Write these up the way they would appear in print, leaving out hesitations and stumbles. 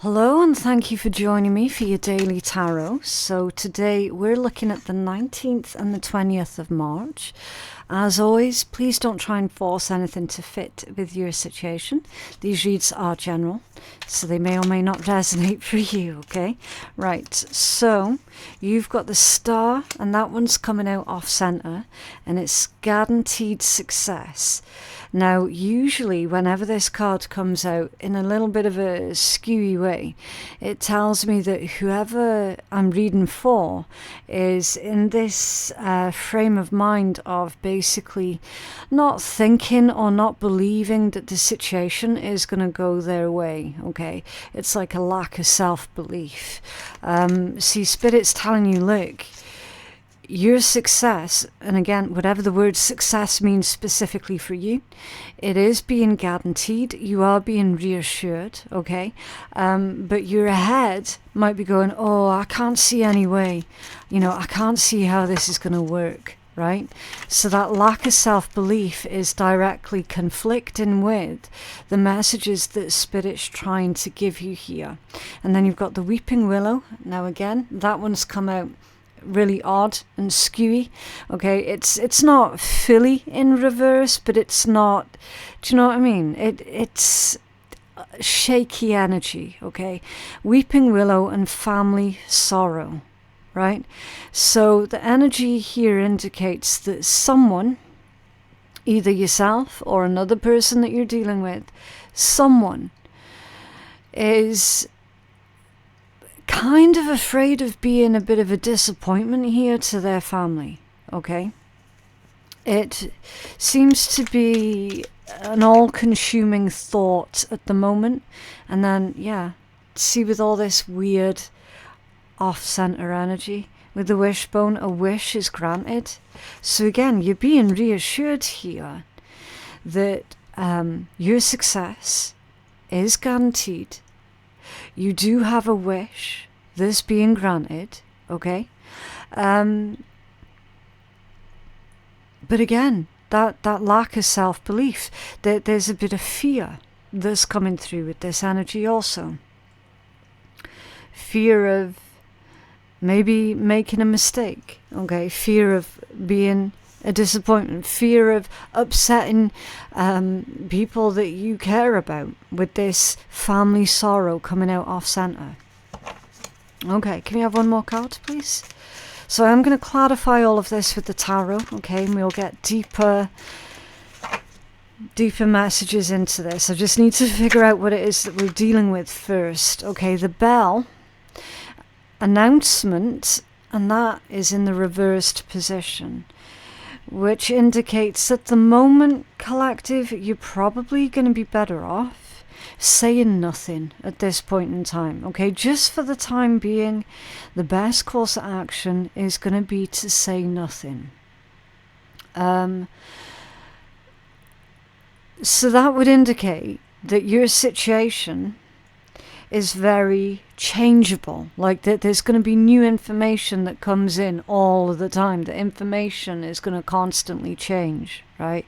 Hello and thank you for joining me for your daily tarot. So today we're looking at the 19th and the 20th of March. As always, please don't try and force anything to fit with your situation. These reads are general, so they may or may not resonate for you, okay? Right, so you've got the star, and that one's coming out off center, and it's guaranteed success. Now, usually whenever this card comes out in a little bit of a skewy way, it tells me that whoever I'm reading for is in this frame of mind of basically not thinking or not believing that the situation is going to go their way, okay? It's like a lack of self-belief. See, Spirit's telling you, look, your success, and again, whatever the word success means specifically for you, it is being guaranteed. You are being reassured, okay? But your head might be going, oh, I can't see any way. You know, I can't see how this is going to work, right? So that lack of self-belief is directly conflicting with the messages that Spirit's trying to give you here. And then you've got the Weeping Willow. Now again, that one's come out really odd and skewy, okay? It's not fully in reverse, but it's not, do you know what I mean? It's shaky energy, okay? Weeping Willow and family sorrow, right? So the energy here indicates that someone, either yourself or another person that you're dealing with, someone is kind of afraid of being a bit of a disappointment here to their family, okay? It seems to be an all-consuming thought at the moment, and then, yeah, see, with all this weird off-center energy, with the wishbone, a wish is granted. So again, you're being reassured here that your success is guaranteed. You do have a wish that's being granted, okay? But again, that lack of self-belief, there's a bit of fear that's coming through with this energy also. Fear of maybe making a mistake, okay? Fear of being a disappointment, fear of upsetting people that you care about with this family sorrow coming out off center. Okay, can we have one more card, please? So I'm going to clarify all of this with the tarot, okay, and we'll get deeper messages into this. I just need to figure out what it is that we're dealing with first. Okay, the bell, announcement, and that is in the reversed position, which indicates at the moment, collective, you're probably going to be better off saying nothing at this point in time, okay? Just for the time being, the best course of action is going to be to say nothing. So that would indicate that your situation is very changeable, like that there's going to be new information that comes in all of the time. The information is going to constantly change, right?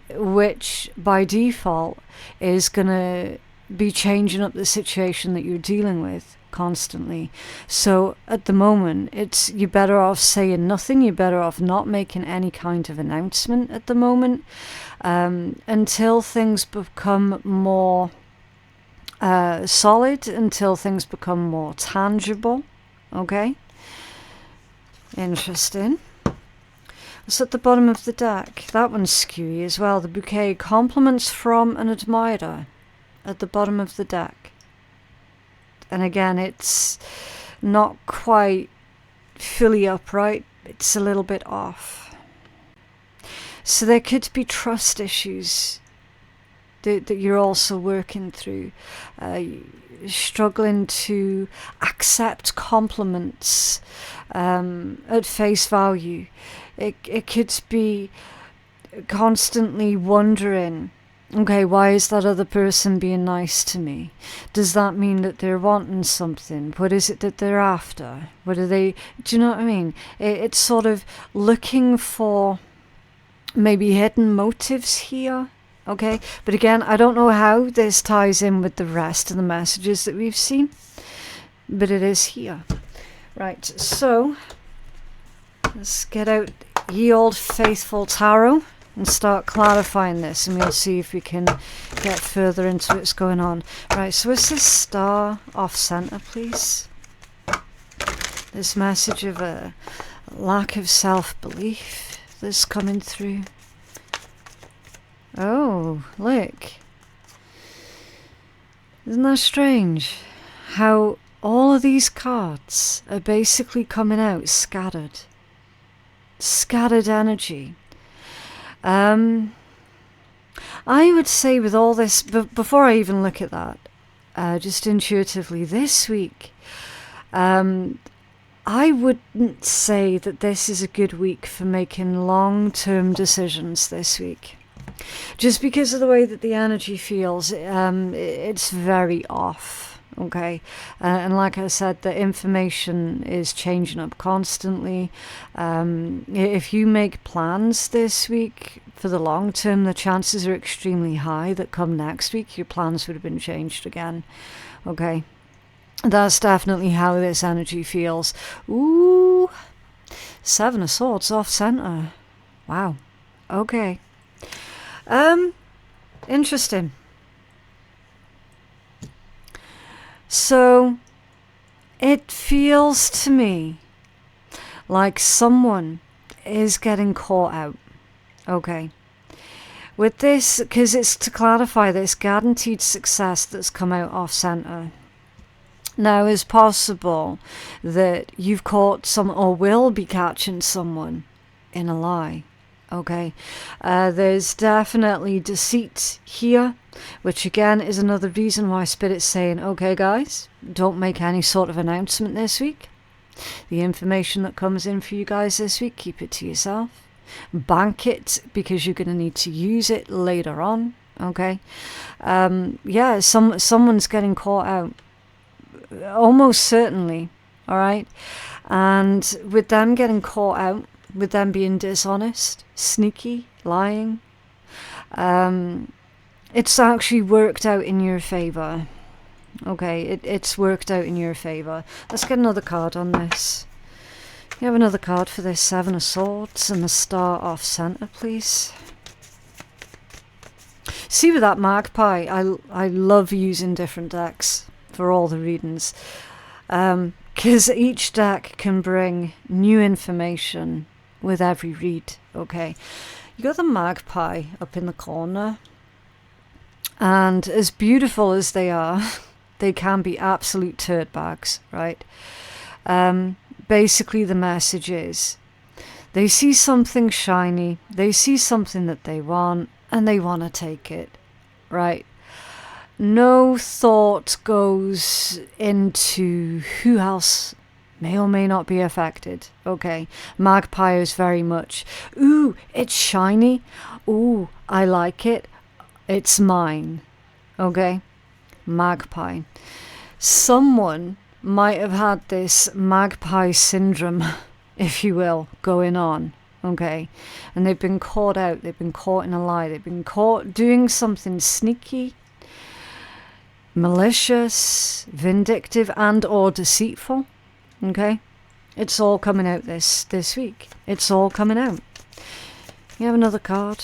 Which by default is going to be changing up the situation that you're dealing with constantly. So at the moment, you're better off saying nothing. You're better off not making any kind of announcement at the moment until things become more solid, until things become more tangible, okay? Interesting. It's at the bottom of the deck. That one's skewy as well. The bouquet, compliments from an admirer, at the bottom of the deck. And again, it's not quite fully upright. It's a little bit off. So there could be trust issues that you're also working through, struggling to accept compliments at face value. It could be constantly wondering, okay, why is that other person being nice to me? Does that mean that they're wanting something? What is it that they're after? What are they, do you know what I mean? It's sort of looking for maybe hidden motives here Okay, but again, I don't know how this ties in with the rest of the messages that we've seen, but it is here. Right, so let's get out Ye Old Faithful Tarot and start clarifying this, and we'll see if we can get further into what's going on. Right, so is this star off center, please? This message of a lack of self-belief that's coming through. Oh, look. Isn't that strange? How all of these cards are basically coming out scattered. Scattered energy. I would say with all this, before I even look at that, just intuitively, this week, I wouldn't say that this is a good week for making long-term decisions this week. Just because of the way that the energy feels, it's very off, okay? And like I said, the information is changing up constantly. If you make plans this week for the long term, the chances are extremely high that come next week, your plans would have been changed again, okay? That's definitely how this energy feels. Ooh, 7 of Swords off center. Wow. Okay. Interesting. So, it feels to me like someone is getting caught out. Okay. With this, because it's to clarify this guaranteed success that's come out off center. Now, it's possible that you've caught some, or will be catching someone in a lie, okay? There's definitely deceit here, which again is another reason why Spirit's saying, okay guys, don't make any sort of announcement this week. The information that comes in for you guys this week, keep it to yourself. Bank it, because you're going to need to use it later on, okay? Yeah, someone's getting caught out. Almost certainly, all right? And with them getting caught out, with them being dishonest, sneaky, lying, it's actually worked out in your favor. Okay, it's worked out in your favor. Let's get another card on this. You have another card for this 7 of Swords and the star off center, please. See, with that magpie, I love using different decks for all the readings, because each deck can bring new information with every read, okay? You got the magpie up in the corner, and as beautiful as they are, they can be absolute turd bags, right? Basically the message is, they see something shiny, they see something that they want, and they want to take it, right? No thought goes into who else may or may not be affected, okay? Magpie is very much, ooh, it's shiny, ooh, I like it, it's mine, okay? Magpie. Someone might have had this magpie syndrome, if you will, going on, okay? And they've been caught out, they've been caught in a lie, they've been caught doing something sneaky, malicious, vindictive, and or deceitful, okay? It's all coming out this week. It's all coming out. You have another card.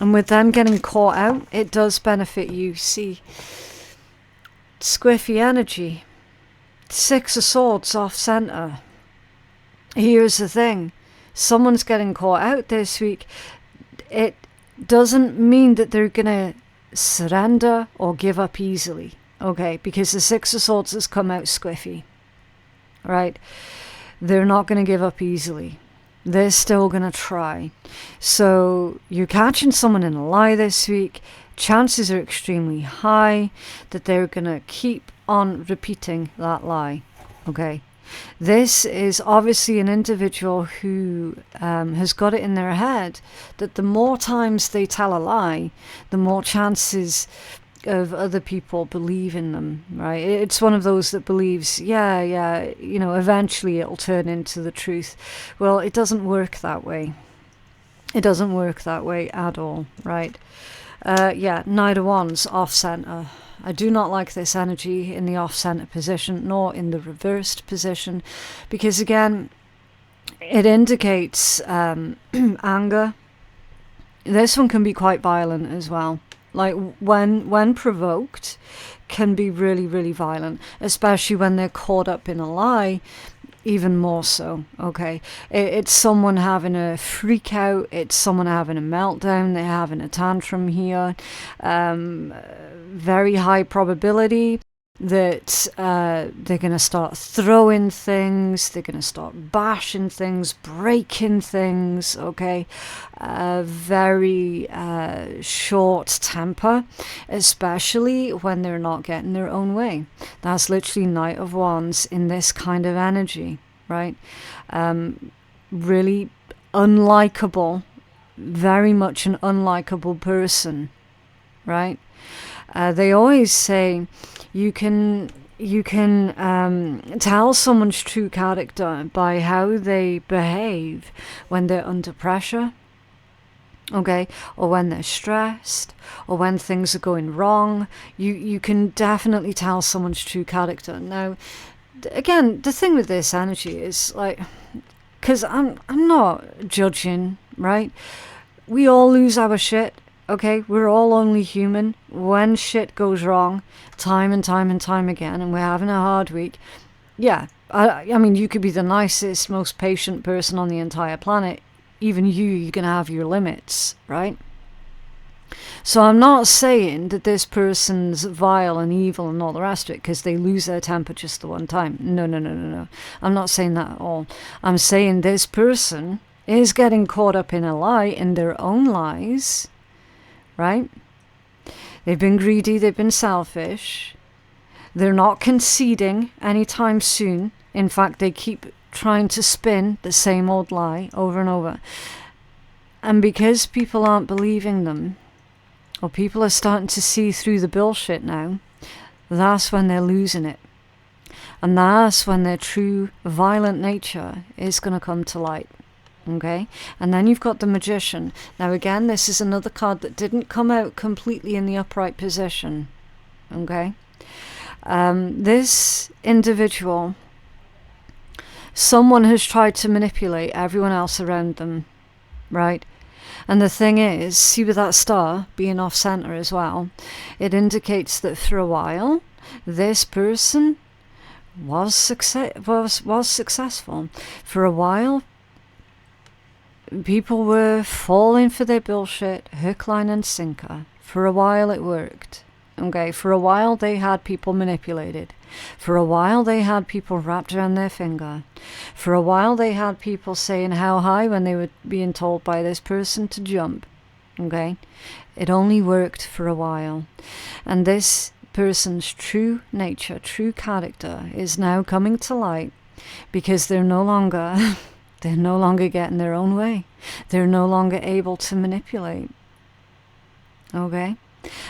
And with them getting caught out, it does benefit you. See, squiffy energy. 6 of Swords off center. Here's the thing. Someone's getting caught out this week. It doesn't mean that they're going to surrender or give up easily, okay? Because the 6 of Swords has come out squiffy, right? They're not going to give up easily. They're still going to try. So you're catching someone in a lie this week. Chances are extremely high that they're going to keep on repeating that lie, okay? This is obviously an individual who has got it in their head that the more times they tell a lie, the more chances of other people believing them, right? It's one of those that believes, yeah, you know, eventually it'll turn into the truth. Well, it doesn't work that way. It doesn't work that way at all, right? Yeah, Knight of Wands, off-center. I do not like this energy in the off-center position, nor in the reversed position, because again, it indicates anger. This one can be quite violent as well. Like when provoked, can be really, really violent, especially when they're caught up in a lie. Even more so, okay? It's someone having a freak out. It's someone having a meltdown. They're having a tantrum here. Very high probability that they're going to start throwing things. They're going to start bashing things, breaking things, okay? Very short temper, especially when they're not getting their own way. That's literally Knight of Wands in this kind of energy, right? Really unlikable, very much an unlikable person, right? They always say you can tell someone's true character by how they behave when they're under pressure, okay, or when they're stressed, or when things are going wrong. You can definitely tell someone's true character. Now, again, the thing with this energy is like, because I'm not judging, right? We all lose our shit. Okay, we're all only human. When shit goes wrong, time and time and time again, and we're having a hard week, yeah, I mean, you could be the nicest, most patient person on the entire planet. Even you're going to have your limits, right? So I'm not saying that this person's vile and evil and all the rest of it because they lose their temper just the one time. No. I'm not saying that at all. I'm saying this person is getting caught up in a lie, in their own lies, right? They've been greedy, they've been selfish. They're not conceding anytime soon. In fact, they keep trying to spin the same old lie over and over. And because people aren't believing them, or people are starting to see through the bullshit now, that's when they're losing it. And that's when their true violent nature is going to come to light. Okay, and then you've got the Magician. Now again, this is another card that didn't come out completely in the upright position. Okay, this individual, someone has tried to manipulate everyone else around them, right? And the thing is, see with that star being off center as well, it indicates that for a while this person was successful. For a while, people were falling for their bullshit, hook, line and sinker. For a while it worked. Okay, for a while they had people manipulated. For a while they had people wrapped around their finger. For a while they had people saying how high when they were being told by this person to jump. Okay, it only worked for a while. And this person's true nature, true character is now coming to light because they're no longer getting their own way. They're no longer able to manipulate. Okay?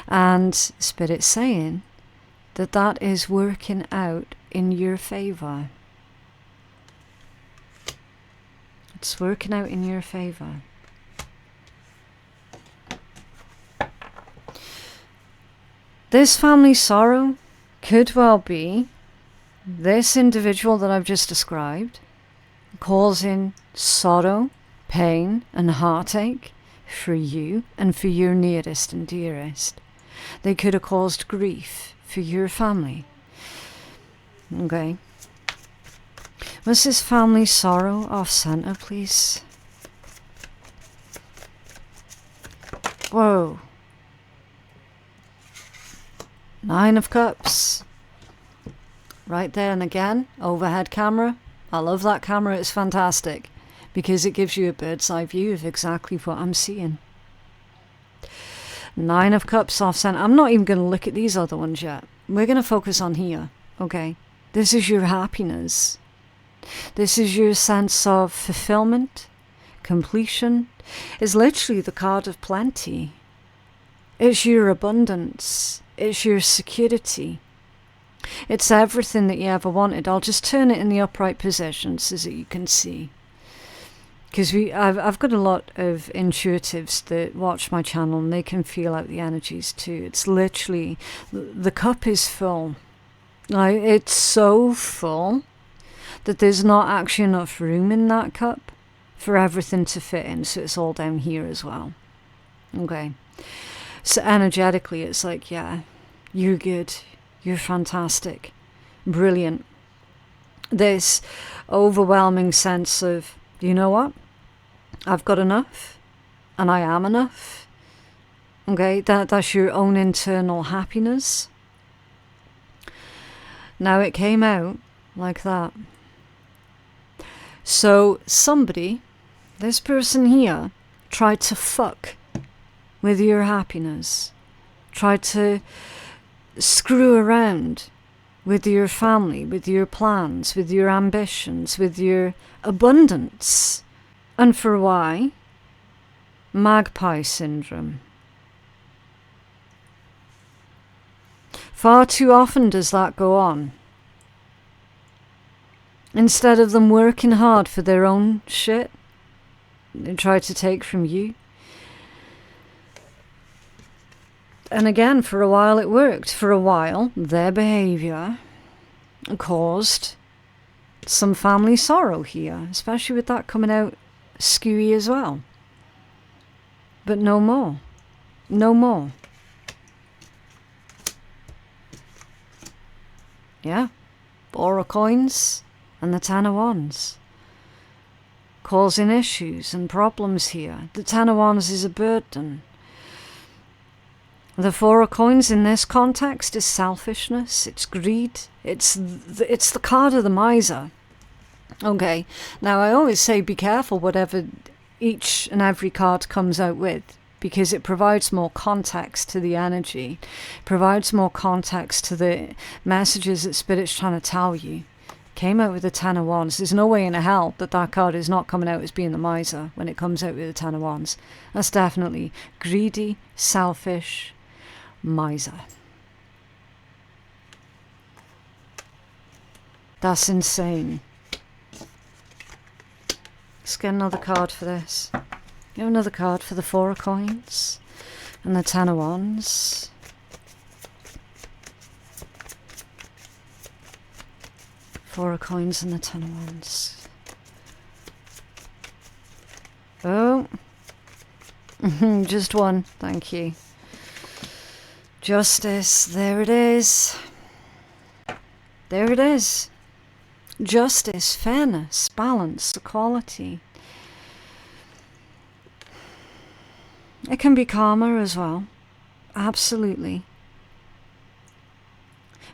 And Spirit's saying that that is working out in your favor. It's working out in your favor. This family sorrow could well be this individual that I've just described causing sorrow, pain and heartache for you and for your nearest and dearest. They could have caused grief for your family. Okay. What's this family sorrow off center, please? Whoa. 9 of Cups. Right there, and again, overhead camera. I love that camera, it's fantastic. Because it gives you a bird's eye view of exactly what I'm seeing. 9 of Cups off center. I'm not even going to look at these other ones yet. We're going to focus on here, okay? This is your happiness. This is your sense of fulfillment, completion. It's literally the card of plenty. It's your abundance. It's your security. It's everything that you ever wanted. I'll just turn it in the upright position so that you can see. because I've got a lot of intuitives that watch my channel, and they can feel out the energies too. It's literally, the cup is full. Like, it's so full that there's not actually enough room in that cup for everything to fit in, so it's all down here as well. Okay, so energetically it's like, yeah, you're good, you're fantastic, brilliant. This overwhelming sense of, you know what, I've got enough, and I am enough. Okay, that's your own internal happiness. Now it came out like that. So somebody, this person here, tried to fuck with your happiness, tried to screw around with your family, with your plans, with your ambitions, with your abundance. And for why? Magpie syndrome. Far too often does that go on. Instead of them working hard for their own shit, they try to take from you. And again, for a while it worked. For a while, their behaviour caused some family sorrow here, especially with that coming out skewy as well. But no more. No more. Yeah. 4 of coins and the 10 of wands. Causing issues and problems here. The 10 of wands is a burden. The 4 of coins in this context is selfishness, it's greed, it's the card of the miser. Okay, now I always say be careful whatever each and every card comes out with, because it provides more context to the energy, provides more context to the messages that Spirit's trying to tell you. Came out with the 10 of wands. There's no way in hell that that card is not coming out as being the miser when it comes out with the 10 of wands. That's definitely greedy, selfish, miser. That's insane. Let's get another card for this. Get another card for the 4 of coins and the 10 of wands. Four of coins and the 10 of wands. Oh. Just one. Thank you. Justice. There it is. There it is. Justice, fairness, balance, equality. It can be karma as well. Absolutely.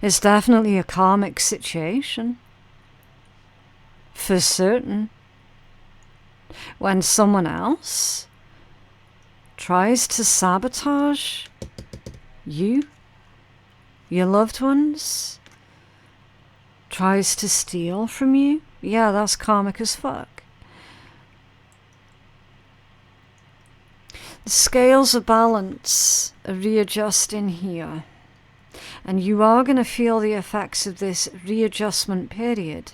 It's definitely a karmic situation. For certain. When someone else tries to sabotage you, your loved ones, tries to steal from you, yeah, that's karmic as fuck. The scales of balance are readjusting here, and you are going to feel the effects of this readjustment period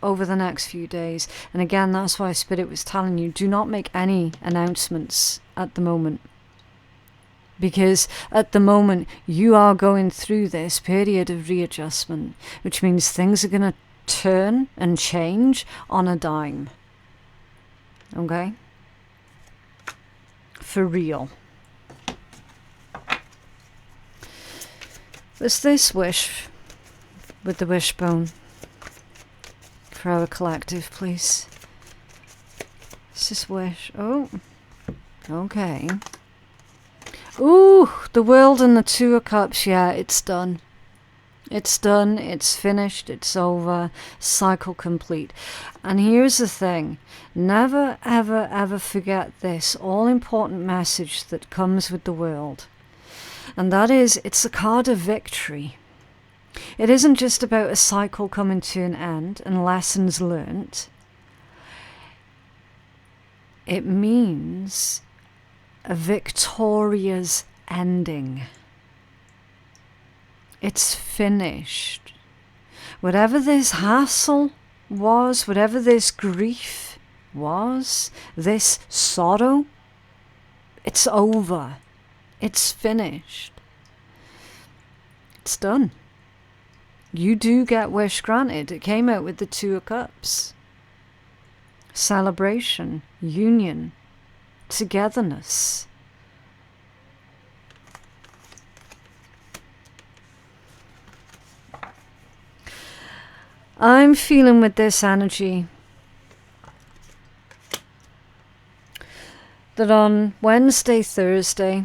over the next few days. And again, that's why Spirit was telling you, do not make any announcements at the moment, because at the moment you are going through this period of readjustment, which means things are going to turn and change on a dime. Okay? For real. There's this wish with the wishbone for our collective, please. It's this wish. Oh, okay. Ooh, the world and the 2 of cups. Yeah, it's done. It's done. It's finished. It's over. Cycle complete. And here's the thing. Never, ever, ever forget this all-important message that comes with the world. And that is, it's a card of victory. It isn't just about a cycle coming to an end and lessons learnt. It means a victorious ending. It's finished. Whatever this hassle was, whatever this grief was, this sorrow, it's over. It's finished. It's done. You do get wish granted. It came out with the Two of Cups. Celebration, union, togetherness. I'm feeling with this energy that on Wednesday, Thursday,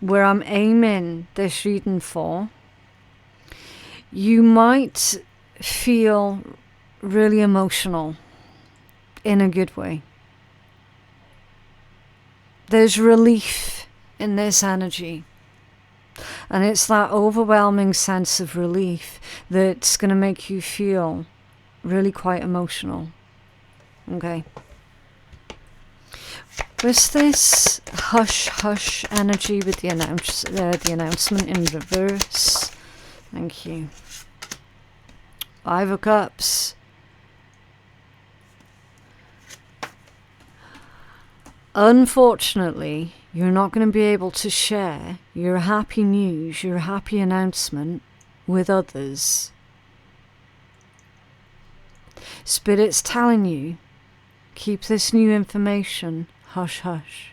where I'm aiming this reading for, you might feel really emotional in a good way. There's relief in this energy. And it's that overwhelming sense of relief that's going to make you feel really quite emotional. Okay. With this hush hush energy with the announcement in reverse. Thank you. Five of Cups. Unfortunately, you're not going to be able to share your happy news, your happy announcement with others. Spirit's telling you, keep this new information hush hush.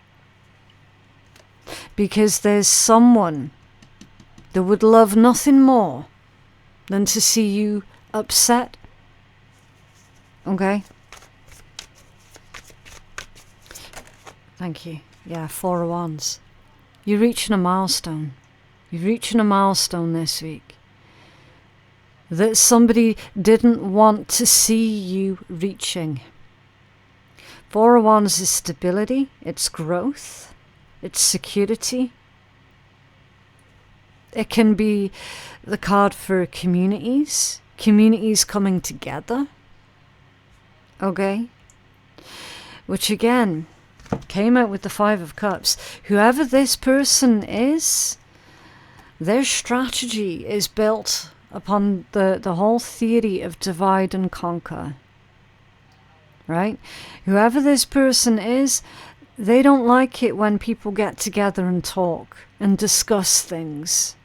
Because there's someone that would love nothing more than to see you upset. Okay? Thank you. Yeah, Four of Wands. You're reaching a milestone. You're reaching a milestone this week that somebody didn't want to see you reaching. Four of Wands is stability, it's growth, it's security. It can be the card for communities coming together. Okay? Which again came out with the Five of Cups. Whoever this person is, their strategy is built upon the whole theory of divide and conquer. Right? Whoever this person is, they don't like it when people get together and talk and discuss things.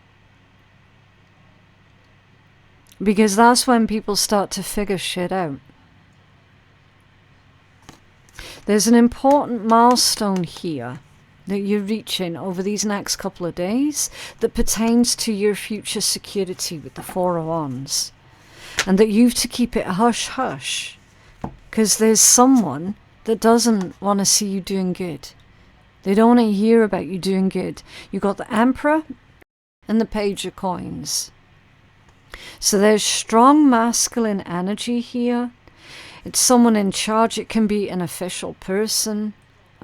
Because that's when people start to figure shit out. There's an important milestone here that you're reaching over these next couple of days that pertains to your future security with the Four of Wands. And that you've to keep it hush hush. Because there's someone that doesn't want to see you doing good. They don't want to hear about you doing good. You've got the Emperor and the Page of Coins. So there's strong masculine energy here. It's someone in charge. It can be an official person.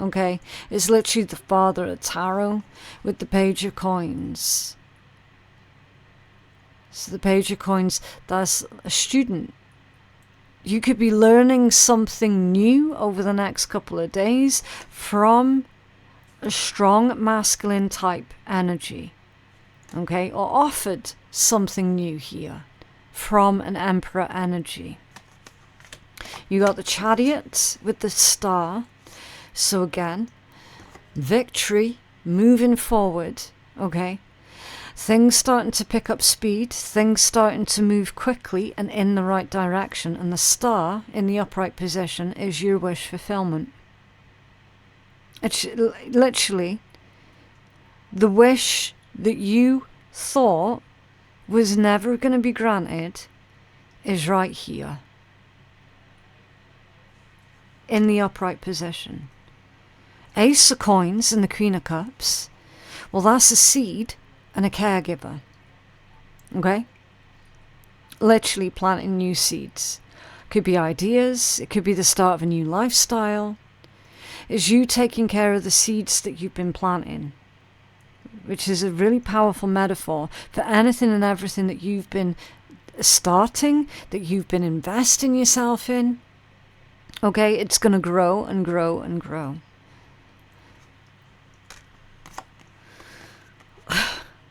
Okay? It's literally the Father of Tarot with the Page of Coins. So the Page of Coins, that's a student. You could be learning something new over the next couple of days from a strong masculine type energy. Okay? Or offered something new here from an Emperor energy. You got the Chariot with the Star. So again, victory, moving forward, okay? Things starting to pick up speed, things starting to move quickly and in the right direction. And the Star in the upright position is your wish fulfillment. It's literally the wish that you thought was never going to be granted is right here. In the upright position. Ace of Coins and the Queen of Cups. Well, that's a seed and a caregiver. Okay? Literally planting new seeds. Could be ideas. It could be the start of a new lifestyle. It's you taking care of the seeds that you've been planting. Which is a really powerful metaphor for anything and everything that you've been starting, that you've been investing yourself in. Okay, it's going to grow and grow and grow.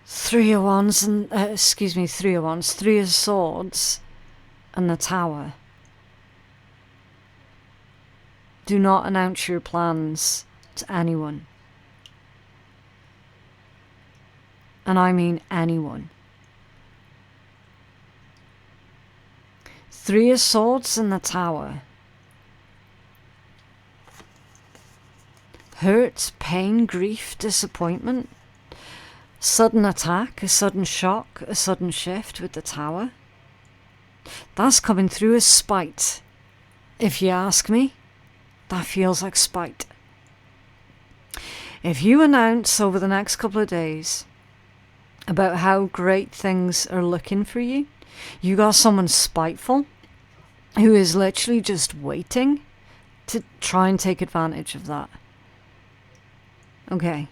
Three of Wands and, Three of Wands, Three of Swords and the Tower. Do not announce your plans to anyone. And I mean anyone. 3 of Swords in the Tower. Hurt, pain, grief, disappointment. Sudden attack, a sudden shock, a sudden shift with the Tower. That's coming through as spite. If you ask me, that feels like spite. If you announce over the next couple of days about how great things are looking for you, you got someone spiteful who is literally just waiting to try and take advantage of that. Okay.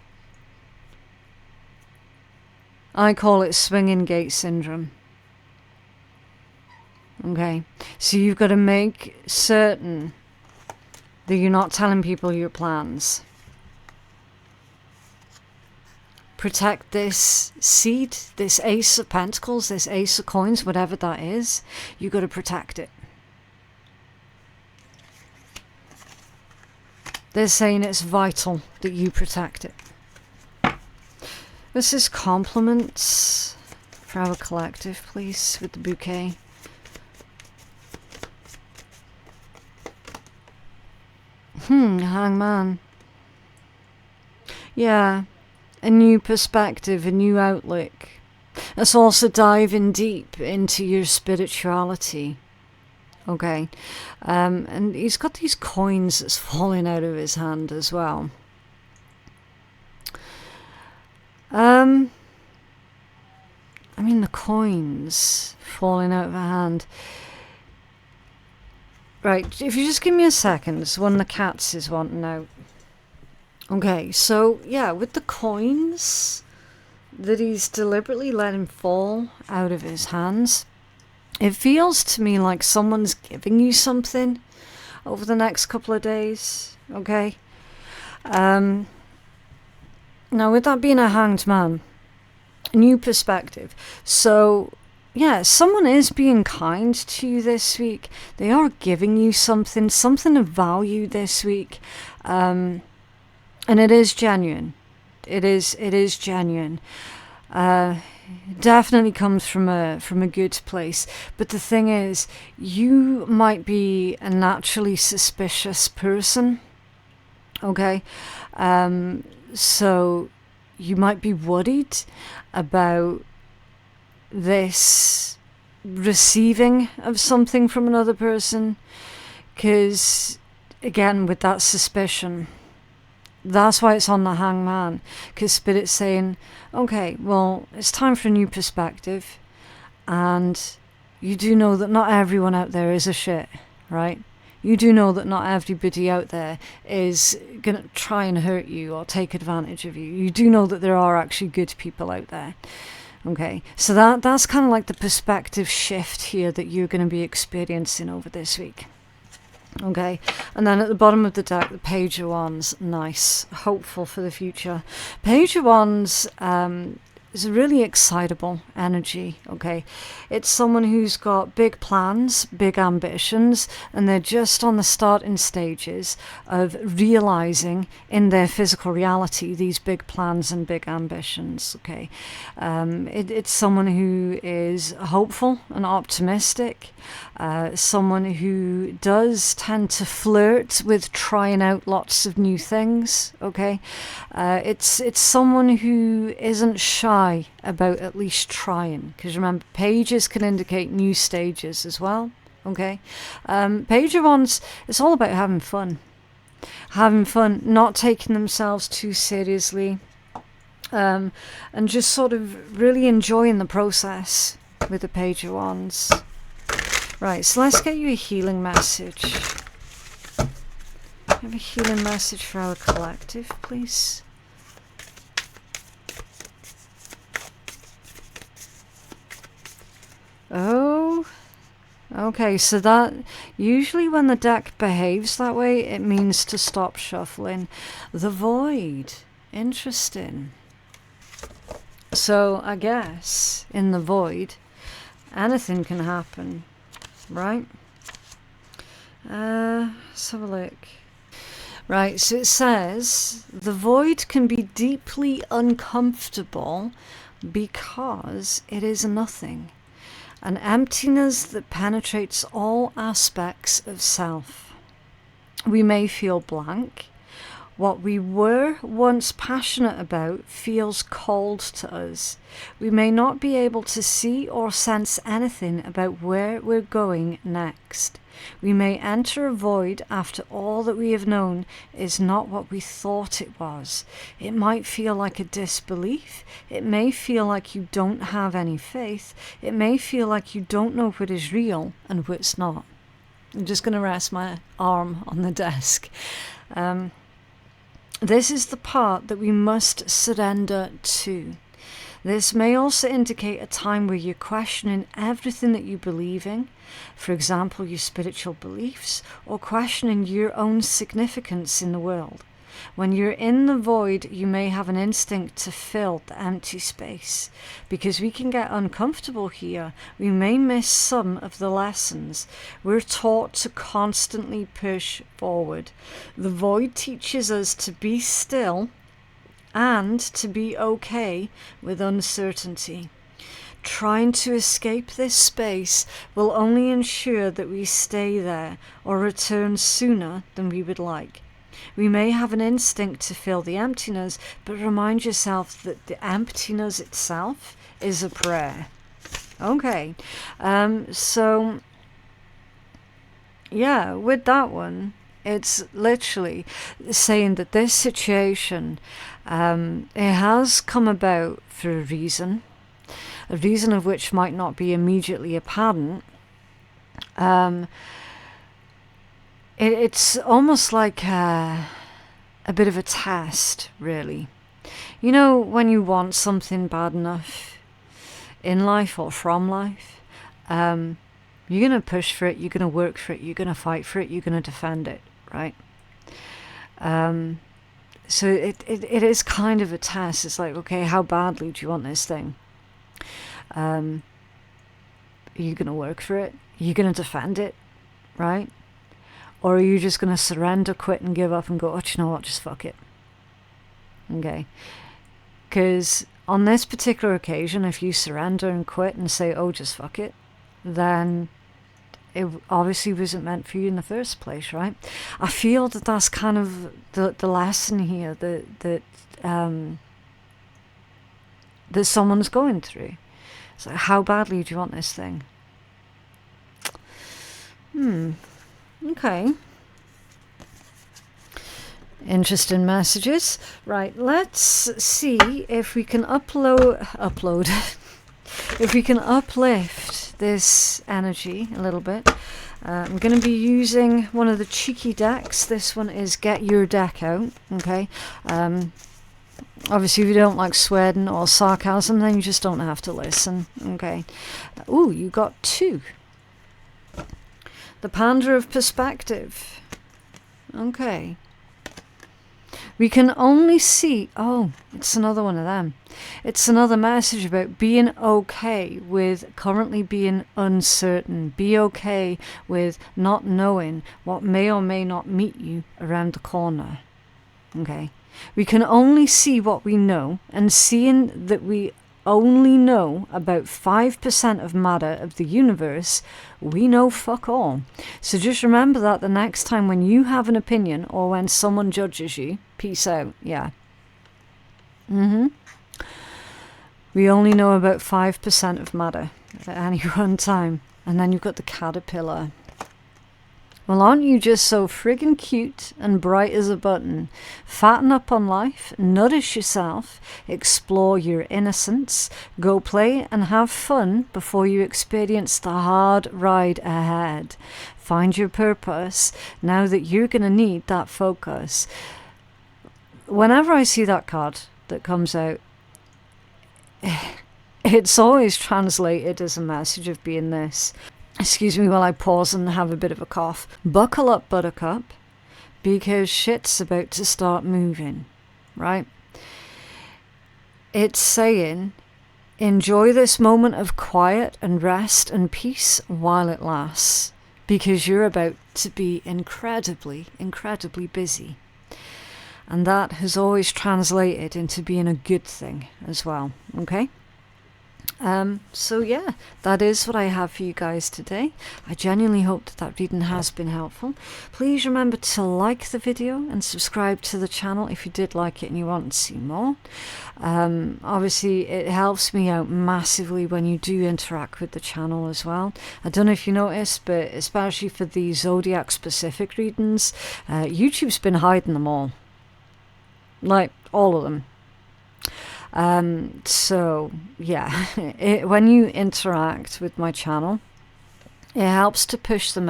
I call it swinging gate syndrome. Okay. So you've got to make certain that you're not telling people your plans. Protect this seed, this Ace of Pentacles, this Ace of Coins, whatever that is. You've got to protect it. They're saying it's vital that you protect it. This is compliments for our collective, please, with the bouquet. Hangman. Yeah, a new perspective, a new outlook. Let's also dive in deep into your spirituality. Okay, and he's got these coins that's falling out of his hand as well. I mean, the coins falling out of her hand. Right, if you just give me a second, it's one of the cats is wanting out. Okay, so yeah, with the coins that he's deliberately letting fall out of his hands, it feels to me like someone's giving you something over the next couple of days, okay? Now, with that being a hanged man, a new perspective. So, yeah, someone is being kind to you this week. They are giving you something of value this week. And it is genuine. It is genuine. Definitely comes from a good place, but the thing is, you might be a naturally suspicious person, okay? So you might be worried about this receiving of something from another person, because again, with that suspicion, that's why it's on the hangman, because Spirit's saying, okay, well, it's time for a new perspective, and you do know that not everyone out there is a shit, right? You do know that not everybody out there is going to try and hurt you or take advantage of you. You do know that there are actually good people out there. Okay, so that's kind of like the perspective shift here that you're going to be experiencing over this week. Okay, and then at the bottom of the deck, the Page of Wands, nice, hopeful for the future. Page of Wands is a really excitable energy, okay? It's someone who's got big plans, big ambitions, and they're just on the starting stages of realizing in their physical reality these big plans and big ambitions, okay? It's someone who is hopeful and optimistic, someone who does tend to flirt with trying out lots of new things, okay? It's someone who isn't shy about at least trying, because remember, pages can indicate new stages as well, okay? Page of Wands, it's all about having fun, not taking themselves too seriously, and just sort of really enjoying the process with the Page of Wands. Right, so let's get you a healing message. Have a healing message for our collective, please. Oh, okay, so that usually when the deck behaves that way, it means to stop shuffling. The Void, interesting. So I guess in the Void, anything can happen, right? Let's have a look. Right, so it says the void can be deeply uncomfortable because it is nothing, an emptiness that penetrates all aspects of self. We may feel blank. What we were once passionate about feels cold to us. We may not be able to see or sense anything about where we're going next. We may enter a void after all that we have known is not what we thought it was. It might feel like a disbelief. It may feel like you don't have any faith. It may feel like you don't know what is real and what's not. I'm just going to rest my arm on the desk. This is the part that we must surrender to. This may also indicate a time where you're questioning everything that you believe in, for example, your spiritual beliefs, or questioning your own significance in the world. When you're in the void, you may have an instinct to fill the empty space. Because we can get uncomfortable here, we may miss some of the lessons. We're taught to constantly push forward. The void teaches us to be still and to be okay with uncertainty. Trying to escape this space will only ensure that we stay there or return sooner than we would like. We may have an instinct to fill the emptiness, but remind yourself that the emptiness itself is a prayer. Okay, so yeah, with that one, it's literally saying that this situation, it has come about for a reason of which might not be immediately apparent. It's almost like a bit of a test, really. You know, when you want something bad enough in life or from life, you're going to push for it, you're going to work for it, you're going to fight for it, you're going to defend it, right? So it is kind of a test. It's like, okay, how badly do you want this thing? Are you going to work for it? Are you going to defend it, right? Or are you just going to surrender, quit and give up and go, oh, do you know what, just fuck it? Okay. Because on this particular occasion, if you surrender and quit and say, oh, just fuck it, then it obviously wasn't meant for you in the first place, right? I feel that that's kind of the lesson here that someone's going through. So how badly do you want this thing? Okay. Interesting messages. Right, let's see if we can upload if we can uplift this energy a little bit. I'm going to be using one of the cheeky decks. This one is Get Your Deck Out. Okay. Obviously, if you don't like swearing or sarcasm, then you just don't have to listen. Okay. Ooh, you got two. The Panda of Perspective. Okay. We can only see... Oh, it's another one of them. It's another message about being okay with currently being uncertain. Be okay with not knowing what may or may not meet you around the corner. Okay. We can only see what we know, and seeing that we only know about 5% of matter of the universe, we know fuck all. So just remember that the next time when you have an opinion or when someone judges you, peace out, yeah. We only know about 5% of matter at any one time. And then you've got the caterpillar. Well, aren't you just so friggin' cute and bright as a button? Fatten up on life, nourish yourself, explore your innocence, go play and have fun before you experience the hard ride ahead. Find your purpose now that you're going to need that focus. Whenever I see that card that comes out, it's always translated as a message of being this. Excuse me while I pause and have a bit of a cough. Buckle up, buttercup, because shit's about to start moving, right? It's saying, enjoy this moment of quiet and rest and peace while it lasts, because you're about to be incredibly, incredibly busy. And that has always translated into being a good thing as well, okay? So yeah, that is what I have for you guys today. I genuinely hope that reading has been helpful. Please remember to like the video and subscribe to the channel if you did like it and you want to see more. Obviously it helps me out massively when you do interact with the channel as well. I don't know if you noticed, but especially for the zodiac specific readings, YouTube's been hiding them all. Like, all of them. So yeah, when you interact with my channel, it helps to push the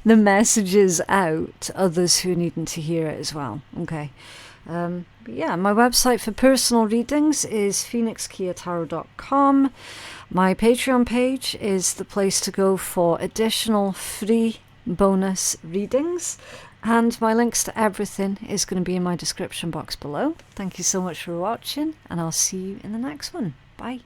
messages out to others who are needing to hear it as well. Okay. But yeah, my website for personal readings is phoenixkeiatarot.com. My Patreon page is the place to go for additional free bonus readings. And my links to everything is going to be in my description box below. Thank you so much for watching, and I'll see you in the next one. Bye.